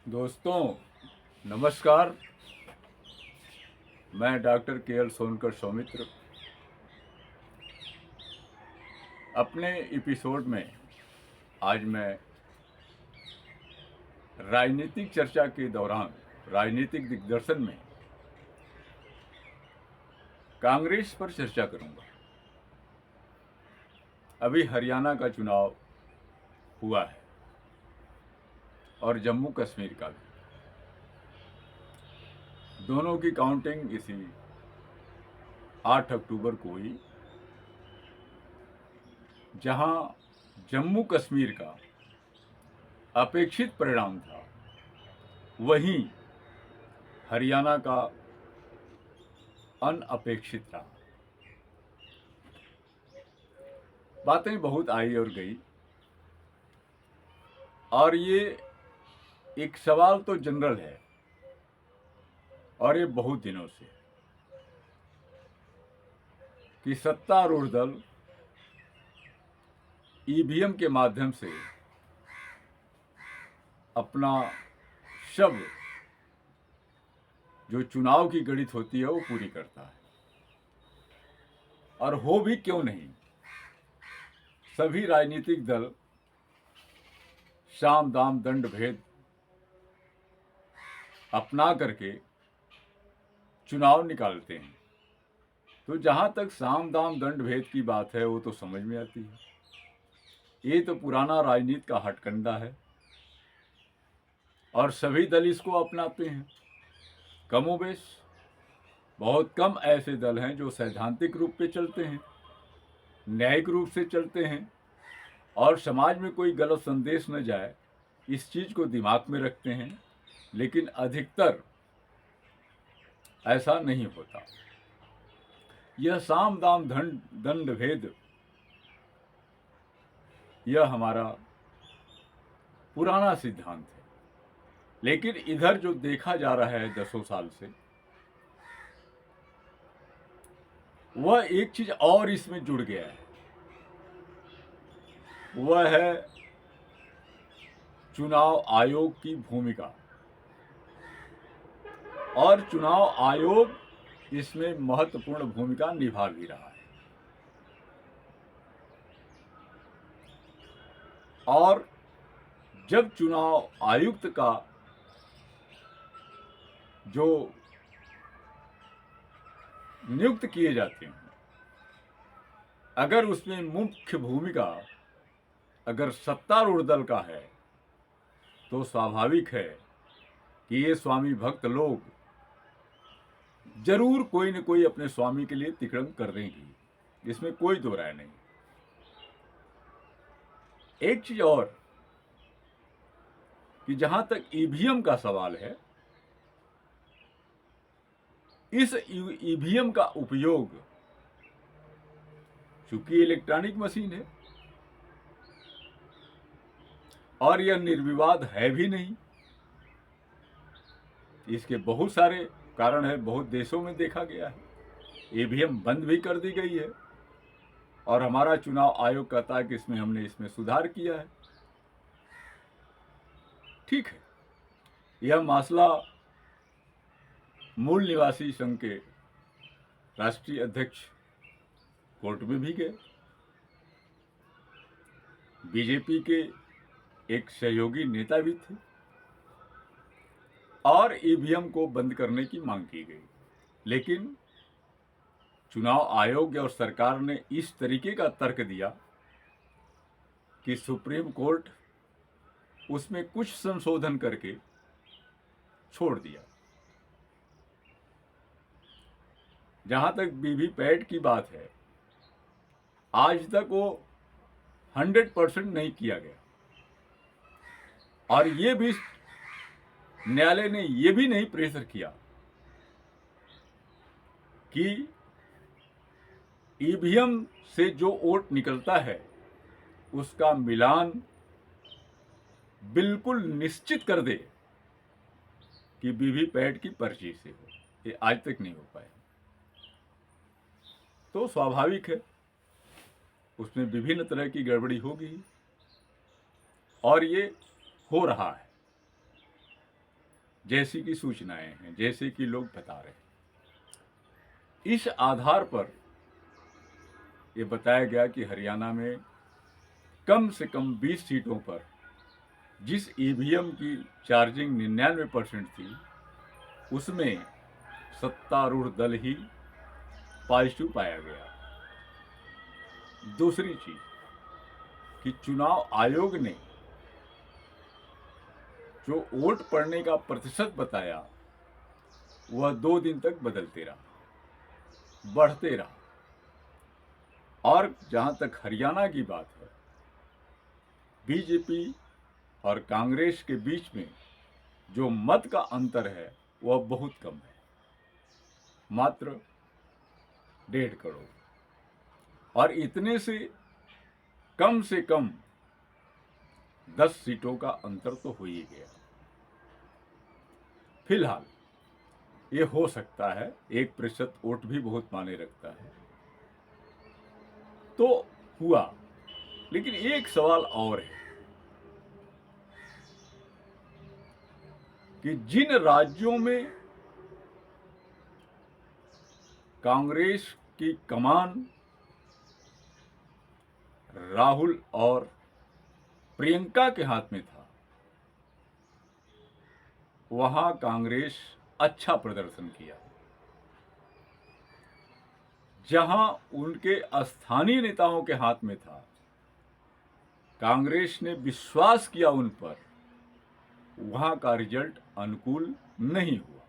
दोस्तों नमस्कार। मैं डॉक्टर के एल सोनकर सौमित्र अपने एपिसोड में आज मैं राजनीतिक चर्चा के दौरान राजनीतिक दिग्दर्शन में कांग्रेस पर चर्चा करूंगा। अभी हरियाणा का चुनाव हुआ है और जम्मू कश्मीर का भी। दोनों की काउंटिंग इसी 8 अक्टूबर को हुई, जहां जम्मू कश्मीर का अपेक्षित परिणाम था, वहीं हरियाणा का अनअपेक्षित रहा। बातें बहुत आई और गई, और ये एक सवाल तो जनरल है और ये बहुत दिनों से, कि सत्तारूढ़ दल ईवीएम के माध्यम से अपना शब्द, जो चुनाव की गणित होती है, वो पूरी करता है। और हो भी क्यों नहीं, सभी राजनीतिक दल साम दाम दंड भेद अपना करके चुनाव निकालते हैं। तो जहां तक साम दाम दंड भेद की बात है, वो तो समझ में आती है। ये तो पुराना राजनीति का हथकंडा है और सभी दल इसको अपनाते हैं। कमोबेश बहुत कम ऐसे दल हैं जो सैद्धांतिक रूप पे चलते हैं, न्यायिक रूप से चलते हैं और समाज में कोई गलत संदेश न जाए, इस चीज को दिमाग में रखते हैं। लेकिन अधिकतर ऐसा नहीं होता। यह साम दाम दंड भेद, यह हमारा पुराना सिद्धांत है। लेकिन इधर जो देखा जा रहा है 10 साल से, वह एक चीज और इसमें जुड़ गया है। वह है चुनाव आयोग की भूमिका। और चुनाव आयोग इसमें महत्वपूर्ण भूमिका निभा भी रहा है। और जब चुनाव आयुक्त का जो नियुक्त किए जाते हैं, अगर उसमें मुख्य भूमिका अगर सत्तारूढ़ दल का है, तो स्वाभाविक है कि ये स्वामी भक्त लोग जरूर कोई न कोई अपने स्वामी के लिए तिकड़म कर देंगे। इसमें कोई दो राय नहीं। एक चीज और, कि जहां तक ईवीएम का सवाल है, इस ईवीएम का उपयोग, चूंकि इलेक्ट्रॉनिक मशीन है और यह निर्विवाद है भी नहीं, इसके बहुत सारे कारण है, बहुत देशों में देखा गया है। ईवीएम बंद भी कर दी गई है और हमारा चुनाव आयोग कहता है कि इसमें सुधार किया है। ठीक है, यह मसला मूल निवासी संघ के राष्ट्रीय अध्यक्ष कोर्ट में भी गए। बीजेपी के एक सहयोगी नेता भी थे और ईवीएम को बंद करने की मांग की गई। लेकिन चुनाव आयोग और सरकार ने इस तरीके का तर्क दिया कि सुप्रीम कोर्ट उसमें कुछ संशोधन करके छोड़ दिया। जहां तक वीवीपैट की बात है, आज तक वो 100% नहीं किया गया। और ये भी न्यायालय ने ये भी नहीं प्रेशर किया कि ईवीएम से जो वोट निकलता है उसका मिलान बिल्कुल निश्चित कर दे कि वीवीपैट की पर्ची से हो। ये आज तक नहीं हो पाया। तो स्वाभाविक है, उसमें विभिन्न तरह की गड़बड़ी होगी और ये हो रहा है। जैसी कि सूचनाएं हैं, जैसे कि लोग बता रहे हैं। इस आधार पर ये बताया गया कि हरियाणा में कम से कम 20 सीटों पर जिस ईवीएम की चार्जिंग 99% थी, उसमें सत्तारूढ़ दल ही पॉजिटिव पाया गया। दूसरी चीज कि चुनाव आयोग ने जो वोट पड़ने का प्रतिशत बताया वह 2 दिन तक बदलते रहा, बढ़ते रहा। और जहां तक हरियाणा की बात है, बीजेपी और कांग्रेस के बीच में जो मत का अंतर है वह बहुत कम है, मात्र 1.5 करोड़। और इतने से कम 10 सीटों का अंतर तो हो ही गया। फिलहाल ये हो सकता है, 1% वोट भी बहुत मायने रखता है, तो हुआ। लेकिन एक सवाल और है कि जिन राज्यों में कांग्रेस की कमान राहुल और प्रियंका के हाथ में था, वहां कांग्रेस अच्छा प्रदर्शन किया। जहां उनके स्थानीय नेताओं के हाथ में था, कांग्रेस ने विश्वास किया उन पर, वहां का रिजल्ट अनुकूल नहीं हुआ।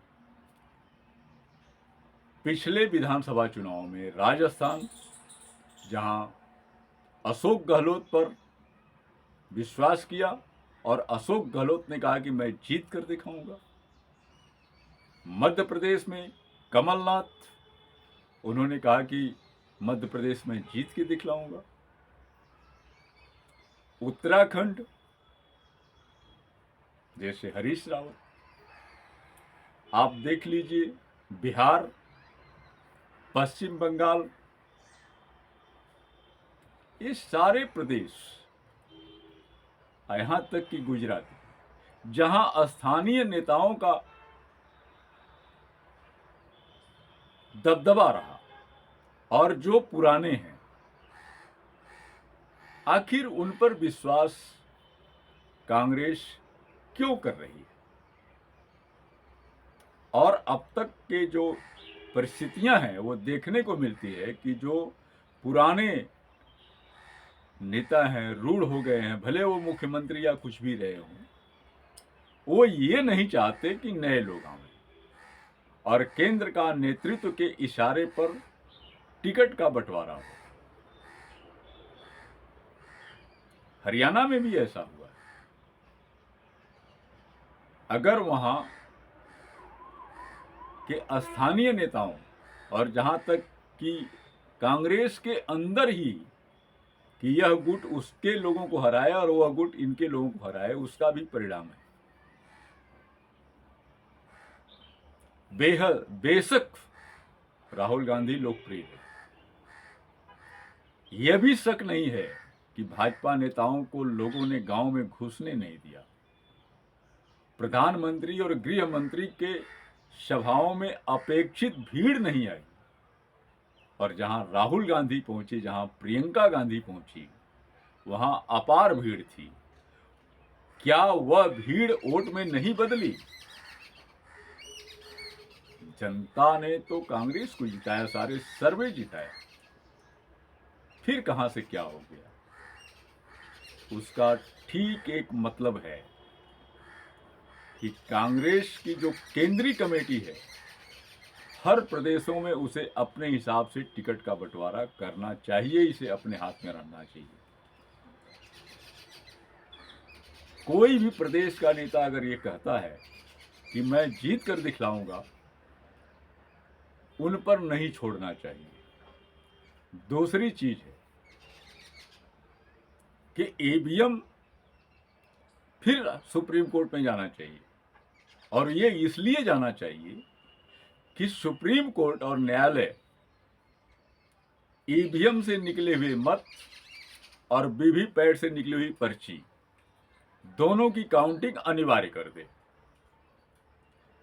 पिछले विधानसभा चुनाव में राजस्थान, जहां अशोक गहलोत पर विश्वास किया और अशोक गहलोत ने कहा कि मैं जीत कर दिखाऊंगा। मध्य प्रदेश में कमलनाथ, उन्होंने कहा कि मध्य प्रदेश में जीत के दिखलाऊंगा। उत्तराखंड जैसे हरीश रावत, आप देख लीजिए, बिहार, पश्चिम बंगाल, ये सारे प्रदेश, यहां तक कि गुजरात, जहां स्थानीय नेताओं का दबदबा रहा और जो पुराने हैं, आखिर उन पर विश्वास कांग्रेस क्यों कर रही है? और अब तक के जो परिस्थितियां हैं वो देखने को मिलती है कि जो पुराने नेता हैं, रूढ़ हो गए हैं, भले वो मुख्यमंत्री या कुछ भी रहे हों, वो ये नहीं चाहते कि नए लोग आएं और केंद्र का नेतृत्व के इशारे पर टिकट का बंटवारा हो। हरियाणा में भी ऐसा हुआ है। अगर वहां के स्थानीय नेताओं और जहां तक कि कांग्रेस के अंदर ही कि यह गुट उसके लोगों को हराए और वह गुट इनके लोगों को हराए, उसका भी परिणाम है। बेशक राहुल गांधी लोकप्रिय है, यह भी शक नहीं है कि भाजपा नेताओं को लोगों ने गांव में घुसने नहीं दिया। प्रधानमंत्री और गृह मंत्री के सभाओं में अपेक्षित भीड़ नहीं आई, और जहां राहुल गांधी पहुंचे, जहां प्रियंका गांधी पहुंची, वहां अपार भीड़ थी। क्या वह भीड़ वोट में नहीं बदली? जनता ने तो कांग्रेस को जिताया, सारे सर्वे जिताया, फिर कहां से क्या हो गया? उसका ठीक एक मतलब है कि कांग्रेस की जो केंद्रीय कमेटी है, हर प्रदेशों में उसे अपने हिसाब से टिकट का बंटवारा करना चाहिए, इसे अपने हाथ में रखना चाहिए। कोई भी प्रदेश का नेता अगर ये कहता है कि मैं जीत कर दिखलाऊंगा, उन पर नहीं छोड़ना चाहिए। दूसरी चीज है कि ईवीएम फिर सुप्रीम कोर्ट में जाना चाहिए, और ये इसलिए जाना चाहिए कि सुप्रीम कोर्ट और न्यायालय ईवीएम से निकले हुए मत और वीवीपैट से निकली हुई पर्ची दोनों की काउंटिंग अनिवार्य कर दे।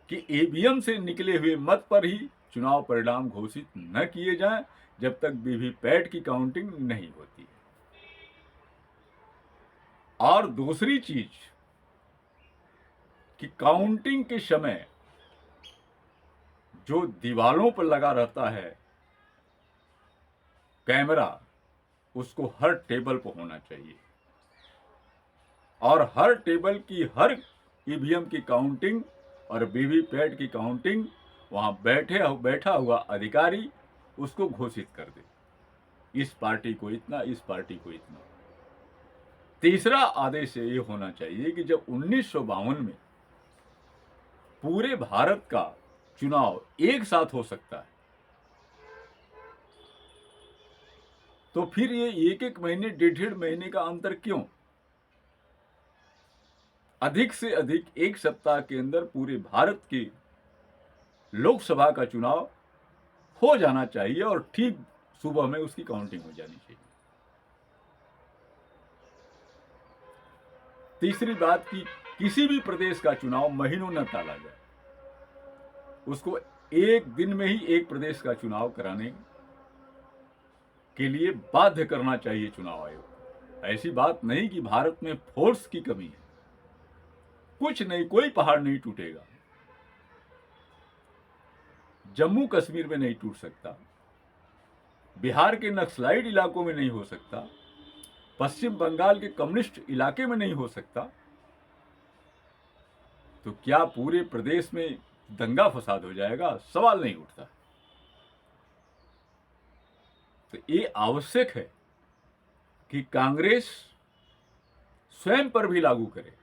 कि ईवीएम से निकले हुए मत पर ही चुनाव परिणाम घोषित न किए जाएं जब तक वीवीपैट की काउंटिंग नहीं होती। और दूसरी चीज कि काउंटिंग के समय जो दीवालों पर लगा रहता है कैमरा, उसको हर टेबल पर होना चाहिए और हर टेबल की हर ईवीएम की काउंटिंग और वीवीपैट की काउंटिंग वहां बैठा हुआ अधिकारी उसको घोषित कर दे, इस पार्टी को इतना, इस पार्टी को इतना। तीसरा आदेश ये होना चाहिए कि जब 1952 में पूरे भारत का चुनाव एक साथ हो सकता है, तो फिर ये एक एक महीने, डेढ़ महीने का अंतर क्यों? अधिक से अधिक एक सप्ताह के अंदर पूरे भारत की लोकसभा का चुनाव हो जाना चाहिए और ठीक सुबह में उसकी काउंटिंग हो जानी चाहिए। तीसरी बात कि किसी भी प्रदेश का चुनाव महीनों न टाला जाए, उसको एक दिन में ही एक प्रदेश का चुनाव कराने के लिए बाध्य करना चाहिए चुनाव आयोग। ऐसी बात नहीं कि भारत में फोर्स की कमी है, कुछ नहीं, कोई पहाड़ नहीं टूटेगा। जम्मू कश्मीर में नहीं टूट सकता, बिहार के नक्सलाइट इलाकों में नहीं हो सकता, पश्चिम बंगाल के कम्युनिस्ट इलाके में नहीं हो सकता, तो क्या पूरे प्रदेश में दंगा फसाद हो जाएगा? सवाल नहीं उठता। तो ये आवश्यक है कि कांग्रेस स्वयं पर भी लागू करे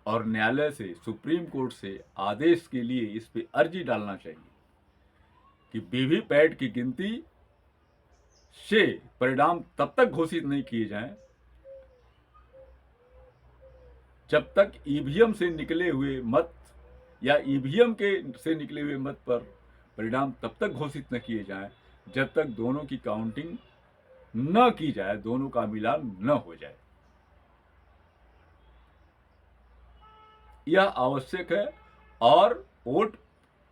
और न्यायालय से, सुप्रीम कोर्ट से आदेश के लिए इस पे अर्जी डालना चाहिए कि वीवीपैट की गिनती से परिणाम तब तक घोषित नहीं किए जाएं जब तक ईवीएम से निकले हुए मत या ईवीएम के से निकले हुए मत पर परिणाम तब तक घोषित न किए जाएं जब तक दोनों की काउंटिंग न की जाए, दोनों का मिलान न हो जाए। यह आवश्यक है और वोट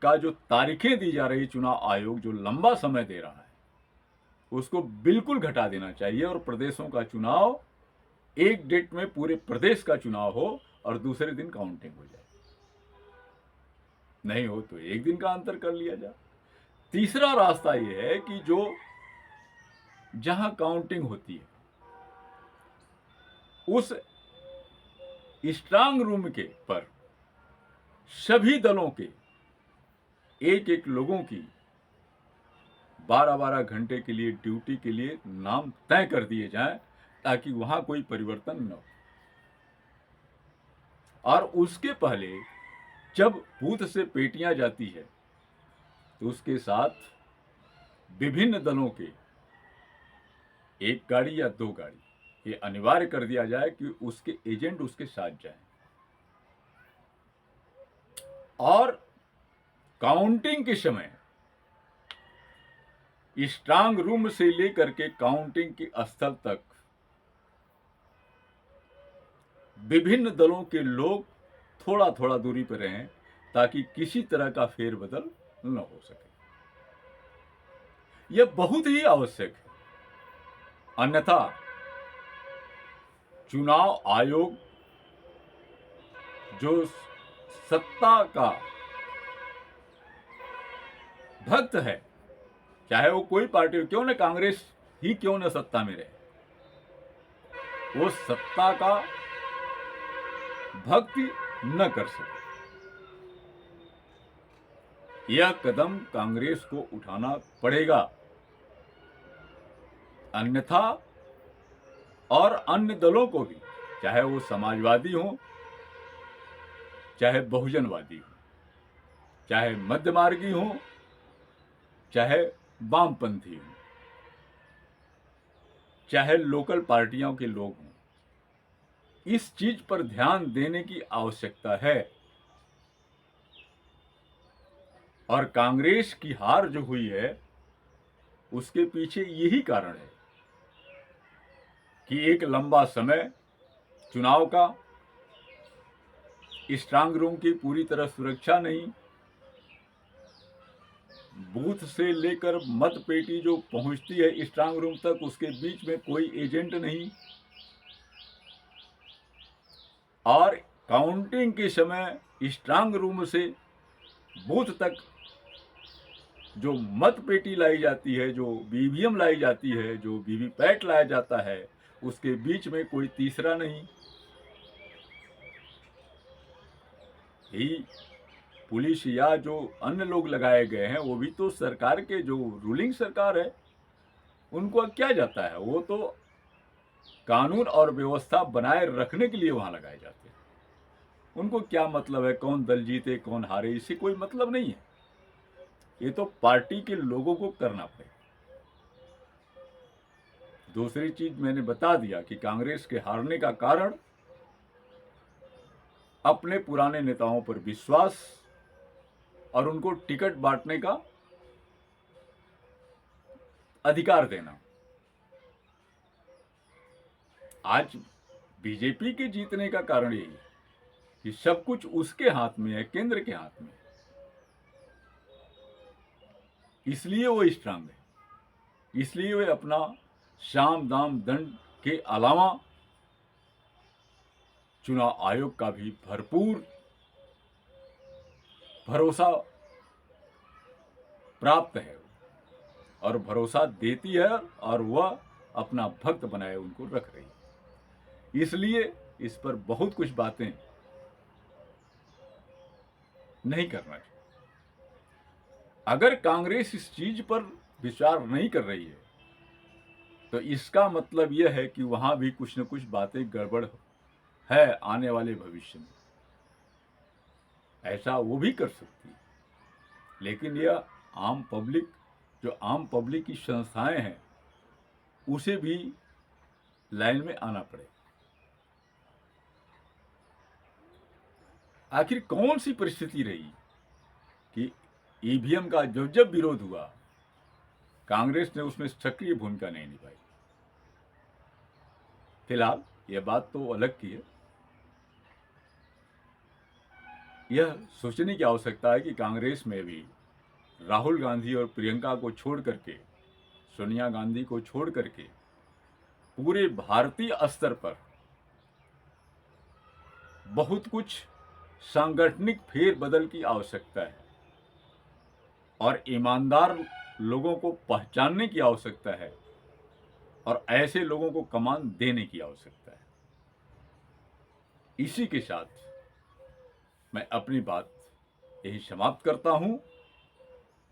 का जो तारीखें दी जा रही, चुनाव आयोग जो लंबा समय दे रहा है, उसको बिल्कुल घटा देना चाहिए और प्रदेशों का चुनाव एक डेट में पूरे प्रदेश का चुनाव हो और दूसरे दिन काउंटिंग हो जाए। नहीं हो तो एक दिन का अंतर कर लिया जाए। तीसरा रास्ता यह है कि जो जहां काउंटिंग होती है उस स्ट्रांग रूम के पर सभी दलों के एक एक लोगों की 12-12 घंटे के लिए ड्यूटी के लिए नाम तय कर दिए जाएं ताकि वहां कोई परिवर्तन न हो। और उसके पहले जब बूथ से पेटियां जाती है तो उसके साथ विभिन्न दलों के एक गाड़ी या 2 गाड़ी ये अनिवार्य कर दिया जाए कि उसके एजेंट उसके साथ जाएं। और काउंटिंग के समय स्ट्रांग रूम से लेकर के काउंटिंग के स्थल तक विभिन्न दलों के लोग थोड़ा थोड़ा दूरी पर रहें ताकि किसी तरह का फेरबदल न हो सके। यह बहुत ही आवश्यक है, अन्यथा चुनाव आयोग जो सत्ता का भक्त है, चाहे वो कोई पार्टी हो, क्यों न कांग्रेस ही क्यों न सत्ता में रहे, वो सत्ता का भक्ति न कर सके। यह कदम कांग्रेस को उठाना पड़ेगा, अन्यथा और अन्य दलों को भी, चाहे वो समाजवादी हो, चाहे बहुजनवादी हो, चाहे मध्यमार्गी हो, चाहे वामपंथी हो, चाहे लोकल पार्टियों के लोग हों, इस चीज पर ध्यान देने की आवश्यकता है। और कांग्रेस की हार जो हुई है उसके पीछे यही कारण है कि एक लंबा समय चुनाव का, स्ट्रांग रूम की पूरी तरह सुरक्षा नहीं, बूथ से लेकर मत पेटी जो पहुंचती है स्ट्रांग रूम तक, उसके बीच में कोई एजेंट नहीं, और काउंटिंग के समय स्ट्रांग रूम से बूथ तक जो मत पेटी लाई जाती है, जो ईवीएम लाई जाती है, जो वीवीपैट लाया जाता है, उसके बीच में कोई तीसरा नहीं। ही पुलिस या जो अन्य लोग लगाए गए हैं वो भी तो सरकार के, जो रूलिंग सरकार है उनको क्या जाता है, वो तो कानून और व्यवस्था बनाए रखने के लिए वहां लगाए जाते हैं। उनको क्या मतलब है कौन दल जीते कौन हारे, इससे कोई मतलब नहीं है। ये तो पार्टी के लोगों को करना पड़ेगा। दूसरी चीज मैंने बता दिया कि कांग्रेस के हारने का कारण अपने पुराने नेताओं पर विश्वास और उनको टिकट बांटने का अधिकार देना। आज बीजेपी के जीतने का कारण यही है कि सब कुछ उसके हाथ में है, केंद्र के हाथ में, इसलिए वो स्ट्रांग है, इसलिए वे अपना साम दाम दंड के अलावा चुनाव आयोग का भी भरपूर भरोसा प्राप्त है और भरोसा देती है, और वह अपना भक्त बनाए उनको रख रही है। इसलिए इस पर बहुत कुछ बातें नहीं करना चाहिए। अगर कांग्रेस इस चीज पर विचार नहीं कर रही है तो इसका मतलब यह है कि वहां भी कुछ न कुछ बातें गड़बड़ है आने वाले भविष्य में। ऐसा वो भी कर सकती है, लेकिन यह आम पब्लिक, जो आम पब्लिक की संस्थाएं हैं, उसे भी लाइन में आना पड़ेगा। आखिर कौन सी परिस्थिति रही कि ईवीएम का जब जब विरोध हुआ कांग्रेस ने उसमें सक्रिय भूमिका नहीं निभाई। फिलहाल यह बात तो अलग की है। यह सोचने की आवश्यकता है कि कांग्रेस में भी राहुल गांधी और प्रियंका को छोड़ करके, सोनिया गांधी को छोड़ करके पूरे भारतीय स्तर पर बहुत कुछ सांगठनिक फेरबदल की आवश्यकता है और ईमानदार लोगों को पहचानने की आवश्यकता है और ऐसे लोगों को कमान देने की आवश्यकता है। इसी के साथ मैं अपनी बात यही समाप्त करता हूं।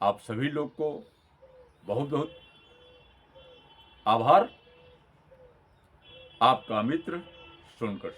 आप सभी लोग को बहुत बहुत आभार। आपका मित्र सुनकर